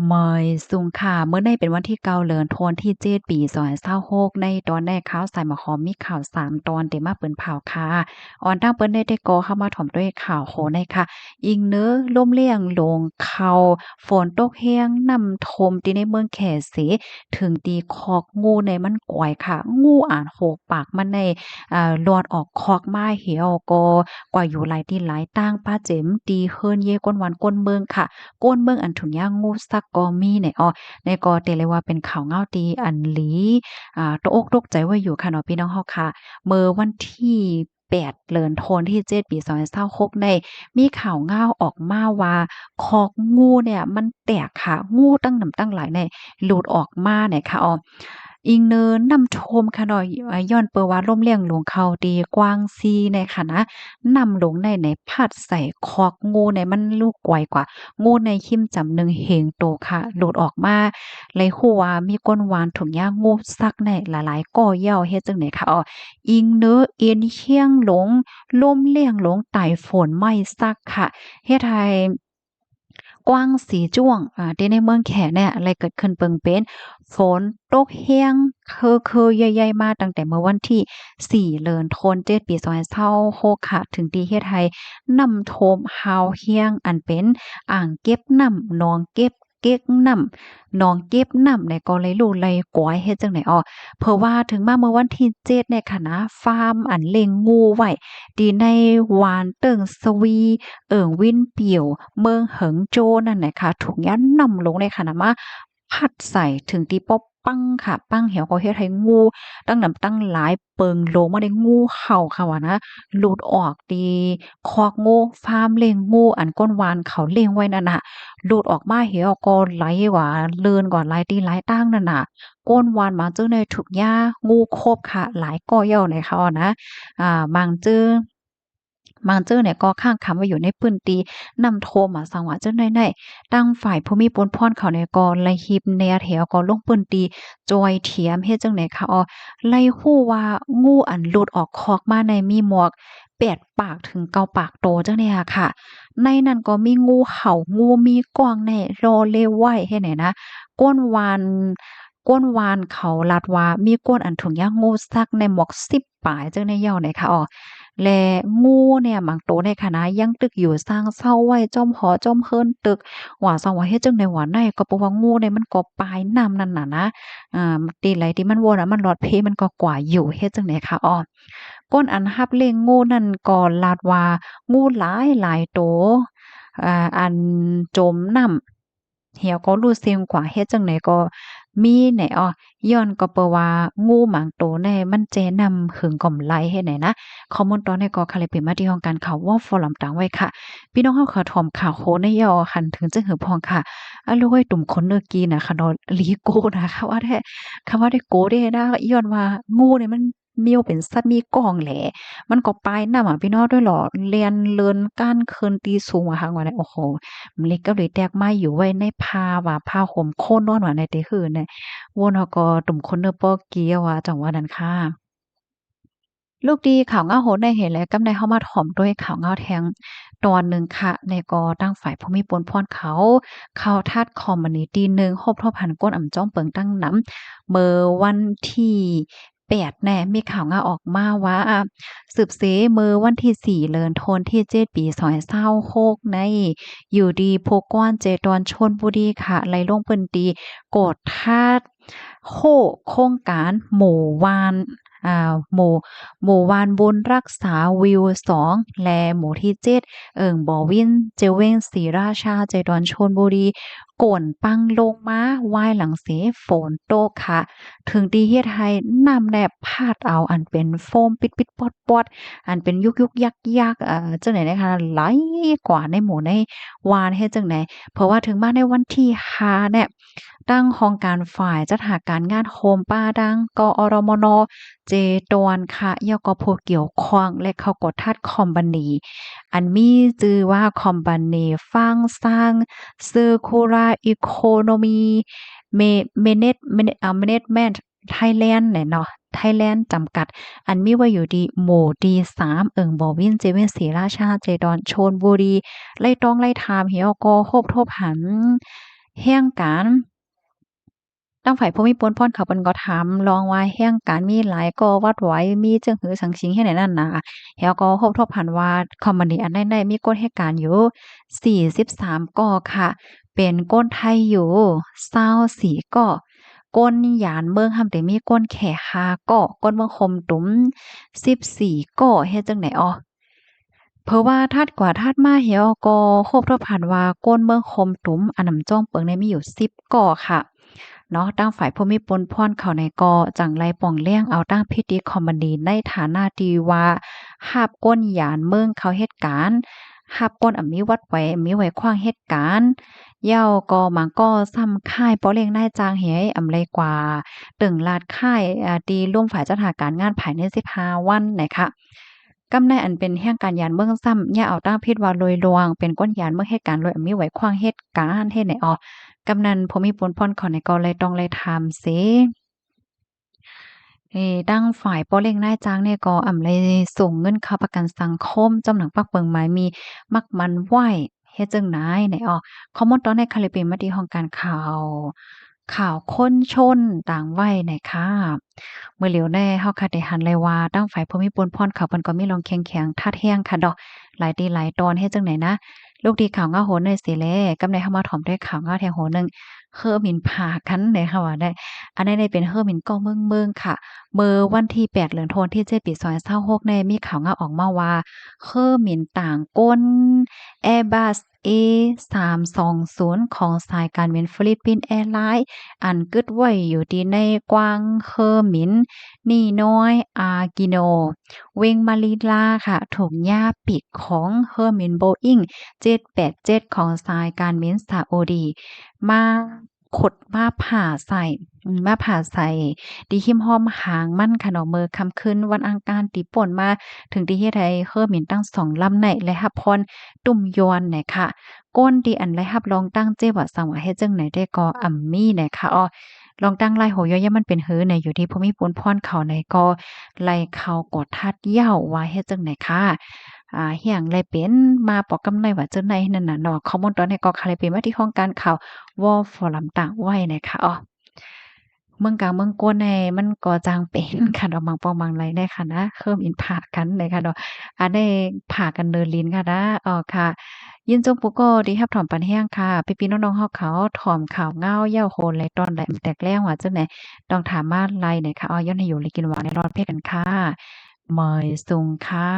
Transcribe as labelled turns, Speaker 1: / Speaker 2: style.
Speaker 1: เมยสุงค่ะเมื่อในเป็นวันที่เก้าเดือนธันวาคมที่7ปี2026ในตอนได้ข่าวสายมาหอมมีข่าว3ตอนที่มาเปิ้นเผาค่ะออนทางเปิ้นได้ก่อเข้ามาถ่อมด้วยข่าวโหในค่ะอิงเน้อล่มเลี่ยงลงเขาฝนตกแห้งน้ำท่วมที่ในเมืองแขเสถึงตีคอกงูในมันก่อยค่ะงูอ่านโหกปากมันในลอดออกคอกมาเหี่ยวก็กว่าอยู่หลายที่หลายตั้งป้าเจ๋มตีเฮิรนเยก้นวันก้นเมืองค่ะ ก้นเมืองอันถุนย่างงูสักก็มีเนี่ยในก็เตเลยว่าเป็นข่าวเงาตีอันหลีตกอกตกใจไว้อยู่ค่ะเนาะพี่น้องเฮาค่ะเมื่อวันที่8เดือนธันวาคมที่7ปี2026ในมีข่าวเงาออกมาว่าคอกงูเนี่ยมันแตกค่ะงูตั้งหนำตั้งหลายเนี่ยหลุดออกมาเนี่ยค่ะอิงเนินนำชมค่ะเนาะย้อนเปิ่ว่าล่มเลี้ยงหลวงเขาดีกว้างซีในค่ะนะนำลงในพัดใส่คอกงูในมันลูกไวกว่า งูในขิมจำหนึ่งเหงโตค่ะหลุดออกมาเลยฮู้ว่ามีก้นวานถุงยางงูซักในหลายๆก่อเหย้าเฮ็ดจังได๋คะอิงเน้อเอ็นเชียงหลงล่มเลี่ยงหลงไต้ฝนไม่ซักค่ะเฮ็ดให้กว้างสีจ้วงที่ในเมืองแขเนี่ยอะไรเกิดขึ้นเปิงเป็นฝนตกแรงคือๆใหญ่ๆมาตั้งแต่เมื่อวันที่4เดือนธันวาคม7ปี2026ค่ะถึงที่เฮ็ดให้น้ำท่วมฮาวเฮียงอันเป็น อ่างเก็บน้ำหนองเก็บเก๊กน้ำหนองเก็บน้ำเนี่ยก็เลยรู้เลยกวยเฮ็ดจั่งใดเพราะว่าถึงมาเมื่อวันที่7เนี่ยค่ะนะฟาร์มอันเลี้ยงงูไว้ที่ในหวานเติ่งสวีเอิ่งวินเปี่ยวเมืองเหิงโจ้นั่นน่ะค่ะถูกยันนำลงเลยค่ะนะมาพัดใส่ถึงที่ป๊อบปังค่ะปังเหี่ยวก็เฮ็ดให้งูตั้งนำตั้งหลายเปิงโลงมาได้งูเห่าค่ะว่านะหลุดออกตีคอกงูฟาร์มเลี้ยงงูอันก้นวานเขาเลี้ยงไว้นั่นน่ะ ดูดออกมาเหี่ยวก็ไหลกว่าเลื่อนกว่าหลายตีหลายตั้งนั่นน่ะก้นวานบางจื้อในถูกหญ้างูคบค่ะหลายก่อเหย้าในเขาอะนะบางจื้อเนี่ยก็ข้างคำว่าอยู่ในพื้นที่นำโทมอะสังว่าจั่งใดๆตั้งฝ่ายผู้มีปนพรเขาเนี่ยก็ไล่ฮีบแนวแถวก็ลงพื้นที่จอยเถียมเฮ็ดจั่งใดคะไล่ฮู้ว่างูอันหลุดออกคอกมาในมีหมวก8ปากถึง9ปากโตจังเนี่ยค่ะ ในนั้นก็มีงูเห่างูมีกวางแหน่รอเลไว้เฮ็ดให้นะก้นวานก้นวานเขาลัดว่ามีก้นอันถุงยางงูสักในหมวก10ปลายจังได้เหย้าไหนคะและงูเนี่ยบางโตในคณะยังตึกอยู่สร้างเศร้าไว้จอมหอจอมเฮิรนตึกว่าซังว่าเฮ็ดจั่งใดว่าในก็เพราะว่างูเนี่ยมันก็ปลายน้ำนั่นน่ะนะตีไหลที่มันวนอะมันรอดเพมันก็กว่าอยู่เฮ็ดจั่งใดคะก้นอันรับเลี้ยงงูนั่นก็ลาดว่างูหลายหลายโตอันจมน้ำเหี่ยวก็รู้สึกกว่าเฮ็ดจั่งใดก็มีแหน่ย้อนก็เปะว่างูหมางโตแน่มันแจนำหึงก่อมไหลเฮ็ดไหนนะข้อมูลตอนนี้ก็ค่ะเลยเป็นมาที่ห้องการข่าววอฟอรัมตังไว้ค่ะพี่น้องเฮาค่ะถ่อมข่าวโคในยอหันถึงจะหือพองค่ะโลยตุ่มคนเนอกีน่ะค่ะเนาะลีโกนะคะว่าแท้คำว่าได้โกเด้นะย้อนว่างูเนี่ยมันมีเป็นสัตว์มีกองแหล มันก็ปลายน้ำอะพี่น้องด้วยเหรอเรียนเลินก้านเคินตีสูงอะค่ะว่าได้โอ้โฮมันเล็กก็เลยแตกมาอยู่ไว้ในผ้าว่าผ้าห่มโคนนอนว่าในเตฮือเนี่ยวนฮอกอตุ่มคนเนอปอเกียวว่าจังว่านั้นค่ะลูกดีข่าวเงาโหดได้เห็นแล้วกำไดเข้ามาถ่อมด้วยข่าวเงาแทงตอนหนึ่งค่ะในก็ตั้งฝ่ายผู้มีปนพรเขาทัดคอมมิวนิตีหนึ่งครบรอบพันก้นอ่ำจ้อมเปิงตั้งน้ำเมื่อวันที่8แน่มีข่าวเงาออกมาว่าสืบเสเมื่อวันที่4เดือนธันวาคมที่7ปี2026ในอยู่ดีโพก้อนเจดอนชลบุรีค่ะไหลลงเปิ้นตีโกดทาดโครงการหมู่วานหมู่วานบุญรักษาวิว2และหมู่ที่7บ่อวินเจเวงศรีราชาใจดอนชลบุรีโก่นปังลงมาวายหลังเสฝนตกค่ะถึงที่เฮ็ดให้น้ำแนบพาดเอาอันเป็นโฟมปิดๆปอดๆอันเป็นยุกๆยักๆจังได๋นะคะไหลกว่าในหมู่ในวานเฮ็ดจังได๋เพราะว่าถึงมาในวันที่5เนี่ยตั้งโครงการฝ่ายจัดหาการงานโฮมป้าดังกอรมน เจตวนค่ะยกผู้เกี่ยวข้องและเขาก็ทัดคอมบานีอันมีชื่อว่าคอมบานีฟังสร้าง Circular Economy Management Thailand เนี่ยเนาะ Thailand จำกัด อันมีไว้อยู่ที่หมู่ที่3บ่อวินเจเวงศรีราชาเจดอนชลบุรีไล่ต้องไล่ถามเหี่ยวก็โฮบทบหัน แห่งการตั้งฝ่ายผู้มีปนพรเขาเปิ้นก็ถามลองว่าแห่งการมีหลายก็วัดไหวมีจึงหือสังสิงให้ไหนนั่นน่ะแล้วก็พบทบหันว่าคอมมานีอันใดๆมีกฎเหตุการณ์อยู่43ก้อค่ะเป็นก้นไทยอยู่24ก้อก้นหยานเมืองหำแต่มีก้นแข5ก้อก้นเมืองคมตุ้ม14ก้อเฮ็ดจังได๋อ้อ เพราะว่าถัดมาเหี่ยวก็ครบถ้วนผ่านว่าก้นเมืองคมตุ๋มอันนำจ้องเปิงเนี่ยมีอยู่10ก่อค่ะเนาะตั้งฝ่ายผู้มีปนพรเข้าในก่อจังไรป่องเลี้ยงเอาตั้งพิธีคอมมานดีในฐานะที่ว่าหาบก้นหยานเมืองเขาเหตุการณ์หาบก้นมีวัดไว้มีไว้ขว้างเหตุการณ์เหย้าก็มังก็ซ้ำค่ายป้อเลี้ยงนายจางเฮ้ยไรกว่าตึงลาดค่ายตีร่วมฝ่ายจัดหาการงานภายใน15วันนะคะกำในอันเป็นแห่งการยานเมืองซ้ำอย่าเอาตั้งพิษว่าโดยลวงเป็นก้นยานเมื่อเหตุการณ์โดยมีไว้ขว้างเหตุการณ์เฮ็ดให้ออกกำนันผมมีปนพ่อนเขอในก็เลยต้องเลยถามสิดังฝ่ายป้อเล้งนายจ้างเนี่ยก็เลยส่งเงินเข้าประกันสังคมจำหนังปักเปิงหมายมีมักมันไหวเฮ็ดจั่งใดไหนอ้อข้อมูลตอนในคาลิเปนมาที่ห้องการข่าวคนชนต่างวัยไหนค่ะเมื่อเหลียวแน่เฮาค่ะได้หันเลยว่าตั้งฝ่ายผู้มีปนพรเขาเปิ้นก็มีลองแข็งๆทัดแฮงค่ะดอกหลายตีหลายตอนเฮ็ดจั่งใดนะลูกดีข่าวเงาโหนหน่อยสิแลกำใดเฮามาถ่อมด้วยข่าวเงาแทงโหนหนึ่งเฮ้อหมิ่นพากันได้ค่ะว่าได้อันใดๆเป็นเฮ้อหมิ่นก็เมืองๆค่ะเมื่อวันที่8เดือนธันวาคมที่7ปี2026ในมีข่าวเงาออกมาว่าเฮ้อหมิ่นต่างก้น Airbus A320 ของสายการบินฟิลิปปินส์แอร์ไลน์อันกึดไว้อยู่ที่ในกวางเฮอร์มินนี่น้อยอากิโนเวงมาลีลาค่ะถูกย่าปีกของเฮอร์มินโบอิง787ของสายการบินซาอุดีมาขดมาผ่าใส่มาผ่าใส่ดีหิมห้อมหางมั่นค่ะเนาะมื้อค่ำคืนวันอังคารที่ป่นมาถึงที่เฮ็ดให้เฮอร์มินตั้ง2ลำในและรับพรตุ่มยวนน่ะค่ะก้นที่อันไรรับรองตั้งเจ้ว่าสังว่าเฮ็ดจังไหนได้ก็อัมมี่น่ะค่ะอ้อลองตั้งไล่โหย่อยๆมันเป็นหือในอยู่ที่ภูมิพลพรเขาในก็ไล่เขากดทัดเหย้าว่าเฮ็ดจังไหนค่ะเฮียงไรเป็นมาปอกกำในว่าจังไหนนั่นน่ะเนาะข้อมูลตอนนี้ก็ค่ะเลยเป็นมาที่ห้องการข่าววอลฟอรัมต่างไว้นะคะอ้อเมืองกลางเมืองโกนในมันก็จางเป็นค่ะดอกหมางปองหมางไรได้ค่ะนะเคิ่มอินผากันเลยค่ะดอกได้ผากันเดินลิ้นค่ะนะค่ะยินจงปุกก็ดีรับถอมปันแห้งค่ะพี่ๆน้องๆเฮาเขาถ่อมข่าวเงาเหย้าโหนไหลตอนไหลแตกแล้งว่าจังไหนต้องถามมาไลไหนค่ะย้อนให้อยู่เลยกินหวานในรอดเพศกันค่ะเหมยสุงค่ะ